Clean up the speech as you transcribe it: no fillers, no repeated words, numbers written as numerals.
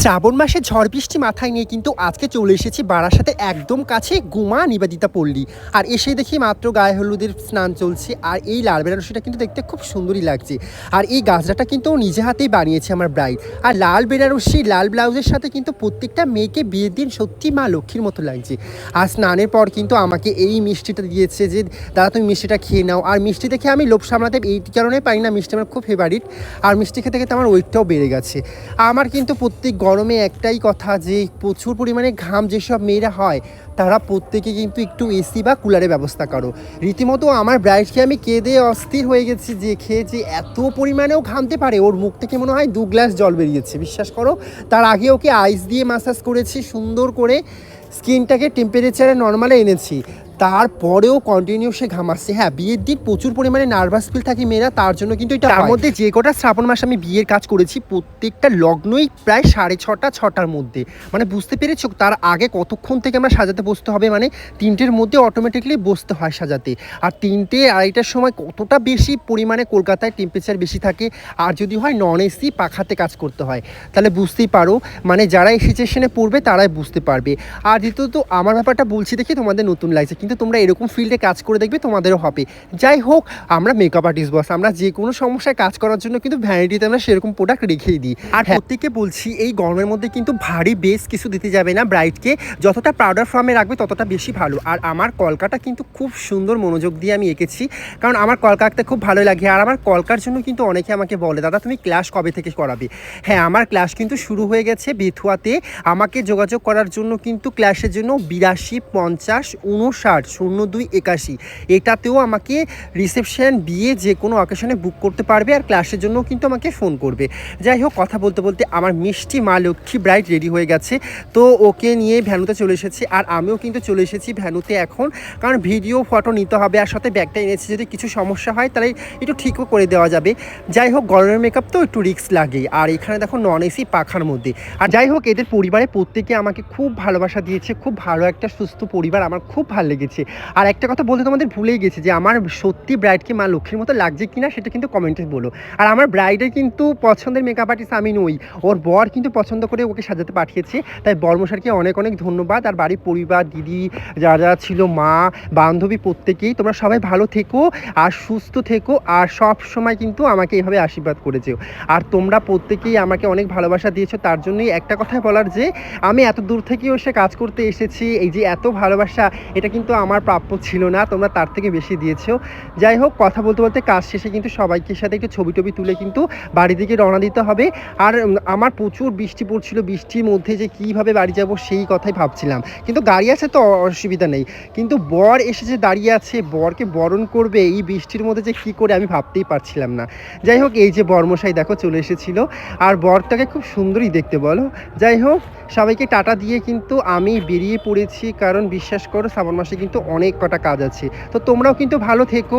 শ্রাবণ মাসে ঝড় বৃষ্টি মাথায় নিয়ে কিন্তু আজকে চলে এসেছি বারাসাতে একদম কাছে গুমা নিবেদিতা পল্লী। আর এসে দেখি মাত্র গায়ে হলুদের স্নান চলছে, আর এই লাল বেনারসিটা কিন্তু দেখতে খুব সুন্দরই লাগছে। আর এই গাছটা কিন্তু নিজে হাতেই বানিয়েছে আমার ব্রাইড। আর লাল বেনারসি লাল ব্লাউজের সাথে কিন্তু প্রত্যেকটা মেয়েকে বিয়ের দিন সত্যি মা লক্ষ্মীর মতো লাগছে। আর স্নানের পর কিন্তু আমাকে এই মিষ্টিটা দিয়েছে যে দাদা তুমি মিষ্টিটা খেয়ে নাও। আর মিষ্টি দেখে আমি লোভ সামলাতে এই কারণে পারি না, মিষ্টি আমার খুব ফেভারিট। আর মিষ্টি খেতে খেতে আমার ওয়েটটাও বেড়ে গেছে। আমার কিন্তু প্রত্যেক গরমে একটাই কথা যে প্রচুর পরিমাণে ঘাম যেসব মেয়েরা হয় তারা প্রত্যেকে কিন্তু একটু এসি বা কুলারের ব্যবস্থা করো। রীতিমতো আমার ব্রাইডকে আমি কেঁদে অস্থির হয়ে গেছি যে খেয়ে যে এত পরিমাণেও ঘামতে পারে। ওর মুখ থেকে মনে হয় 2 গ্লাস জল বেরিয়েছে, বিশ্বাস করো। তার আগে ওকে আইস দিয়ে ম্যাসাজ করেছি, সুন্দর করে স্কিনটাকে টেম্পারেচারে নর্মালে এনেছি, তারপরেও কন্টিনিউ সে ঘামাচ্ছে। হ্যাঁ, বিয়ের দিন প্রচুর পরিমাণে নার্ভাস ফিল থাকে মেয়েরা, তার জন্য কিন্তু এটা। তার মধ্যে যে কটা শ্রাবণ মাসে আমি বিয়ের কাজ করেছি প্রত্যেকটা লগ্নই প্রায় 6:30-6টার মধ্যে। মানে বুঝতে পেরেছো তার আগে কতক্ষণ থেকে আমরা সাজাতে বসতে হবে, মানে 3টের মধ্যে অটোমেটিকলি বসতে হয় সাজাতে। আর 3টে-2:30টার সময় কতটা বেশি পরিমাণে কলকাতায় টেম্পারেচার বেশি থাকে, আর যদি হয় নন এসি পাখাতে কাজ করতে হয়, তাহলে বুঝতেই পারো মানে যারা এই সিচুয়েশনে পড়বে তারাই বুঝতে পারবে। আর দ্বিতীয়ত আমার ব্যাপারটা বলছি দেখে তোমাদের নতুন লাগছে, কিন্তু তোমরা এরকম ফিল্ডে কাজ করে দেখবে তোমাদেরও হবে। যাই হোক, আমরা মেকআপ আর্টিস্ট বস, আমরা যে কোনো সমস্যায় কাজ করার জন্য কিন্তু ভ্যানিটিতে আমরা সেরকম প্রোডাক্ট রেখেই দিই। আর প্রত্যেককে বলছি এই গরমের মধ্যে কিন্তু ভারী বেশ কিছু দিতে যাবে না ব্রাইডকে, যতটা পাউডার ফর্মে রাখবে ততটা বেশি ভালো। আর আমার কলকাটা কিন্তু খুব সুন্দর মনোযোগ দিয়ে আমি এঁকেছি, কারণ আমার কলকা আঁকতে খুব ভালো লাগে। আর আমার কলকার জন্য কিন্তু অনেকে আমাকে বলে দাদা তুমি ক্লাস কবে থেকে করাবে। হ্যাঁ, আমার ক্লাস কিন্তু শুরু হয়ে গেছে বেথুয়াতে। আমাকে যোগাযোগ করার জন্য কিন্তু ক্লাসের জন্য 82 50 59 02 81 এটাতেও আমাকে রিসেপশন বিয়ে যে কোনো অকেশনে বুক করতে পারবে, আর ক্লাসের জন্য কিন্তু আমাকে ফোন করবে। যাই হোক, কথা বলতে বলতে আমার মিষ্টি মা লক্ষ্মী ব্রাইড রেডি হয়ে গেছে, তো ওকে নিয়ে ভ্যানুতে চলে এসেছি। আর আমিও কিন্তু চলে এসেছি ভ্যানুতে এখন, কারণ ভিডিও ফটো নিতে হবে। আর সাথে ব্যাগটা এনেছি, যদি কিছু সমস্যা হয় তাহলে একটু ঠিকও করে দেওয়া যাবে। যাই হোক, গরমের মেকআপ তো একটু রিস্ক লাগেই। আর এখানে দেখো নন এসি পাখার মধ্যে। আর যাই হোক, এদের পরিবারে প্রত্যেকে আমাকে খুব ভালোবাসা দিয়েছে, খুব ভালো একটা সুস্থ পরিবার, আমার খুব ভালো লেগেছে। আর একটা কথা বলতে তোমাদের ভুলেই গেছি যে আমার সত্যি ব্রাইডকে মা লক্ষ্মীর মতো লাগছে কিনা সেটা কিন্তু কমেন্টে বলো। আর আমার ব্রাইডের কিন্তু পছন্দের মেকআপ আর্টিস্ট আমি নই, ওর বর কিন্তু পছন্দ করে ওকে সাজাতে পাঠিয়েছে। তাই বর্মশারকে অনেক অনেক ধন্যবাদ। আর বাড়ির পরিবার, দিদি যারা যারা ছিল, মা বান্ধবী, প্রত্যেকেই তোমরা সবাই ভালো থেকো আর সুস্থ থেকো, আর সব সময় কিন্তু আমাকে এইভাবে আশীর্বাদ করেছো। আর তোমরা প্রত্যেকেই আমাকে অনেক ভালোবাসা দিয়েছো, তার জন্যই একটা কথাই বলার যে আমি এত দূর থেকেও সে কাজ করতে এসেছি। এই যে এত ভালোবাসা, এটা কিন্তু আমার প্রাপ্য ছিল না, তোমরা তার থেকে বেশি দিয়েছো। যাই হোক, কথা বলতে বলতে কাজ শেষে কিন্তু সবাইকে সাথে একটু ছবি টবি তুলে কিন্তু বাড়ি দিকে রওনা দিতে হবে। আর আমার প্রচুর বৃষ্টি পড়ছিল, বৃষ্টির মধ্যে যে কীভাবে বাড়ি যাব সেই কথাই ভাবছিলাম, কিন্তু গাড়ি আছে তো অসুবিধা নেই। কিন্তু বর এসে যে দাঁড়িয়ে আছে, বরকে বরণ করবে এই বৃষ্টির মধ্যে যে কী করে আমি ভাবতেই পারছিলাম না। যাই হোক, এই যে বর্মশাই দেখো চলে এসেছিলো, আর বরটাকে খুব সুন্দরই দেখতে বলো। যাই হোক, সবাইকে টাটা দিয়ে কিন্তু আমি বেরিয়ে পড়েছি, কারণ বিশ্বাস করো শ্রাবণ মাসে কিন্তু অনেক কটা কাজ আছে। তো তোমরাও কিন্তু ভালো থেকো।